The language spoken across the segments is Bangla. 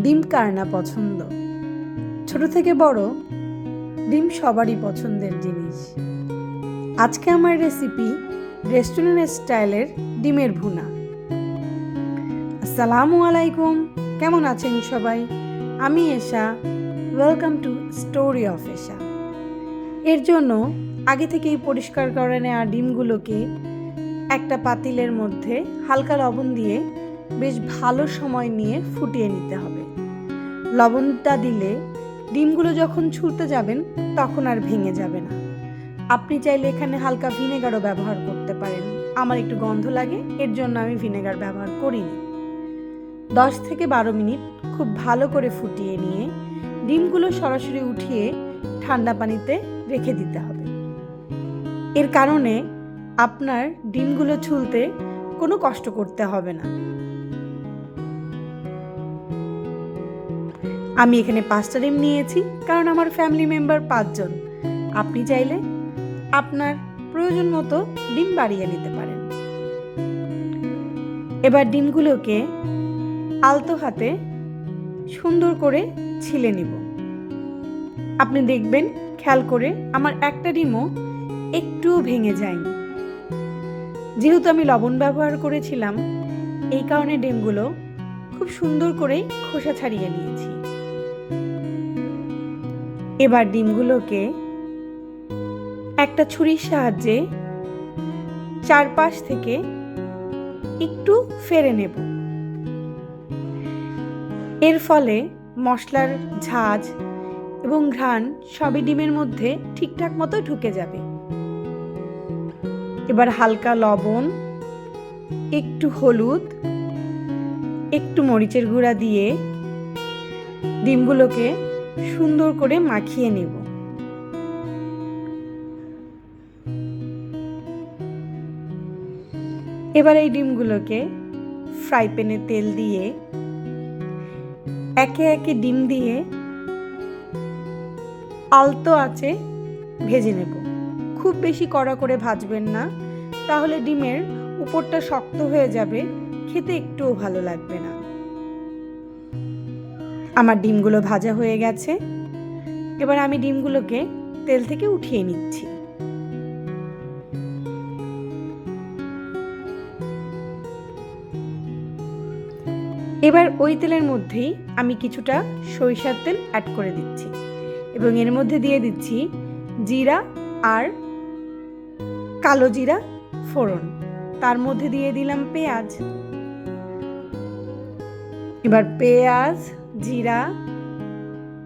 ডিম কার না পছন্দ? ছোট থেকে বড় ডিম সবারই পছন্দের জিনিস। আজকে আমার রেসিপি রেস্টুরেন্ট স্টাইলের ডিমের ভুনা। আসসালামু আলাইকুম, কেমন আছেন সবাই? আমি এশা, ওয়েলকাম টু স্টোরি অফ এশা। এর জন্য আগে থেকেই পরিষ্কার করে নেওয়া ডিমগুলোকে একটা পাতিলের মধ্যে হালকা লবণ দিয়ে বেশ ভালো সময় নিয়ে ফুটিয়ে নিতে হবে। লবণটা দিলে ডিমগুলো যখন ছুলতে যাবেন তখন আর ভেঙে যাবে না। আপনি চাইলে এখানে হালকা ভিনেগারও ব্যবহার করতে পারেন। আমার একটু গন্ধ লাগে, এর জন্য আমি ভিনেগার ব্যবহার করিনি। 10 থেকে 12 মিনিট খুব ভালো করে ফুটিয়ে নিয়ে ডিমগুলো সরাসরি উঠিয়ে ঠান্ডা পানিতে রেখে দিতে হবে। এর কারণে আপনার ডিমগুলো ছুলতে কোনো কষ্ট করতে হবে না। আমি এখানে 5টা ডিম নিয়েছি, কারণ আমার ফ্যামিলি মেম্বার 5 জন। আপনি চাইলে আপনার প্রয়োজন মতো ডিম বাড়িয়ে নিতে পারেন। এবার ডিমগুলোকে আলতো হাতে সুন্দর করে ছিলে নিব। আপনি দেখবেন খেয়াল করে আমার একটা ডিমও একটুও ভেঙে যায়নি। যেহেতু আমি লবণ ব্যবহার করেছিলাম, এই কারণে ডিমগুলো খুব সুন্দর করে খোসা ছাড়িয়ে নিয়েছি। এবার ডিমগুলোকে একটা ছুরির সাহায্যে চারপাশ থেকে একটু ফেড়ে নেব। এর ফলে মশলার ঝাঁঝ এবং ঘ্রাণ সবই ডিমের মধ্যে ঠিকঠাক মতো ঢুকে যাবে। এবার হালকা লবণ, একটু হলুদ, একটু মরিচের গুঁড়া দিয়ে ডিমগুলোকে সুন্দর করে মাখিয়ে নেব। এবার এই ডিমগুলোকে ফ্রাই প্যানে তেল দিয়ে একে একে ডিম দিয়ে আলতো আঁচে ভেজে নেব। খুব বেশি কড়া করে ভাজবেন না, তাহলে ডিমের উপরটা শক্ত হয়ে যাবে, খেতে একটুও ভালো লাগবে না। আমার ডিমগুলো ভাজা হয়ে গেছে। এবার আমি ডিমগুলোকে তেল থেকে উঠিয়ে নিচ্ছি। এবার ওই তেলের মধ্যেই আমি কিছুটা সরিষার তেল অ্যাড করে দিচ্ছি এবং এর মধ্যে দিয়ে দিচ্ছি জিরা আর কালো জিরা ফোড়ন। তার মধ্যে দিয়ে দিলাম পেঁয়াজ। এবার পেঁয়াজ, জিরা,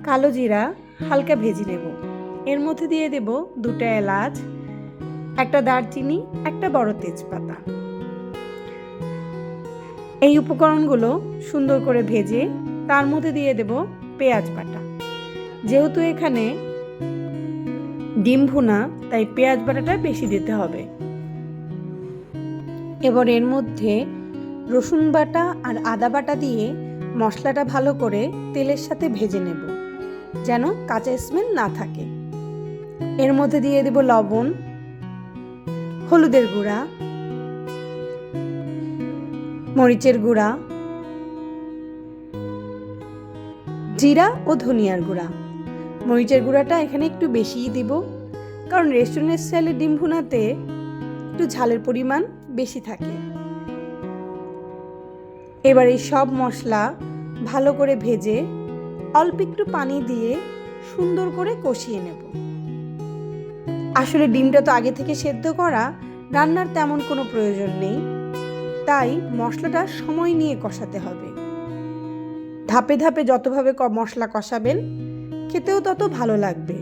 কালো জিরা হালকা ভেজে নেব। এর মধ্যে দিয়ে দেব 2টা এলাচ, একটা দারচিনি, একটা বড় তেজপাতা। এই উপকরণগুলো সুন্দর করে ভেজে তার মধ্যে দিয়ে দেব পেঁয়াজ বাটা। যেহেতু এখানে ডিম ভুনা, তাই পেঁয়াজ বাটাটা বেশি দিতে হবে। এবার এর মধ্যে রসুন বাটা আর আদা বাটা দিয়ে মশলাটা ভালো করে তেলের সাথে ভেজে নেব, যেন কাঁচা স্মেল না থাকে। এর মধ্যে দিয়ে দেব লবণ, হলুদের গুঁড়া, মরিচের গুঁড়া, জিরা ও ধনিয়ার গুঁড়া। মরিচের গুঁড়াটা এখানে একটু বেশিই দিব, কারণ রেস্টুরেন্ট স্টাইলের ডিম ভুনাতে একটু ঝালের পরিমাণ বেশি থাকে। এবার এই সব মশলা ভালো করে ভেজে অল্প একটু পানি দিয়ে সুন্দর করে কষিয়ে নেব। আসলে ডিমটা তো আগে থেকে সেদ্ধ করা, রান্নার তেমন কোনো প্রয়োজন নেই, তাই মশলাটা সময় নিয়ে কষাতে হবে। ধাপে ধাপে যতভাবে মশলা কষাবেন খেতেও তত ভালো লাগবে।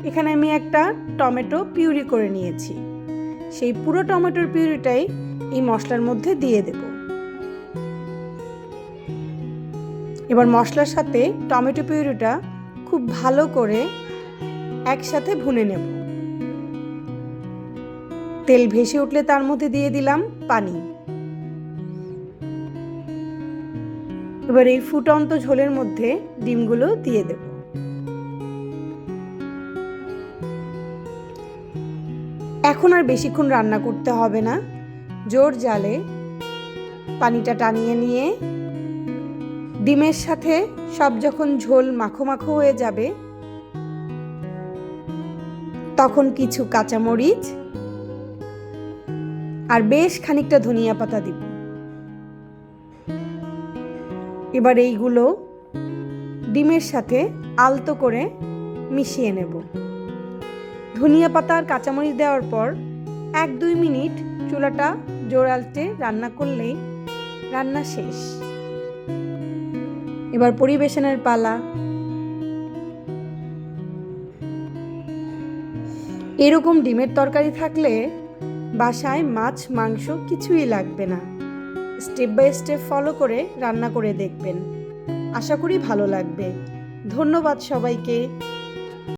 এখানে আমি একটা টমেটো পিউরি করে নিয়েছি, সেই পুরো টমেটোর পিউরিটাই এই মশলার মধ্যে দিয়ে দেব। এবার মশলার সাথে টমেটো পিউরিটা খুব ভালো করে একসাথে ভুনে নেব। তেল ভেসে উঠলে তার মধ্যে দিয়ে দিলাম পানি। এবার এই ফুটন্ত ঝোলের মধ্যে ডিমগুলো দিয়ে দেব। এখন আর বেশিক্ষণ রান্না করতে হবে না। জোর জালে পানিটা টানিয়ে নিয়ে ডিমের সাথে সব যখন ঝোল মাখো মাখো হয়ে যাবে তখন কিছু কাঁচামরিচ আর বেশ খানিকটা ধনিয়া পাতা দিব। এবার এইগুলো ডিমের সাথে আলতো করে মিশিয়ে নেব। ধনিয়া পাতা আর কাঁচামরিচ দেওয়ার পর 1-2 মিনিট চুলাটা জোর আঁচে রান্না করলেই রান্না শেষ। এবার পরিবেশনের পালা। এরকম ডিমের তরকারি থাকলে বাসায় মাছ মাংস কিছুই লাগবে না। স্টেপ বাই স্টেপ ফলো করে রান্না করে দেখবেন, আশা করি ভালো লাগবে। ধন্যবাদ সবাইকে।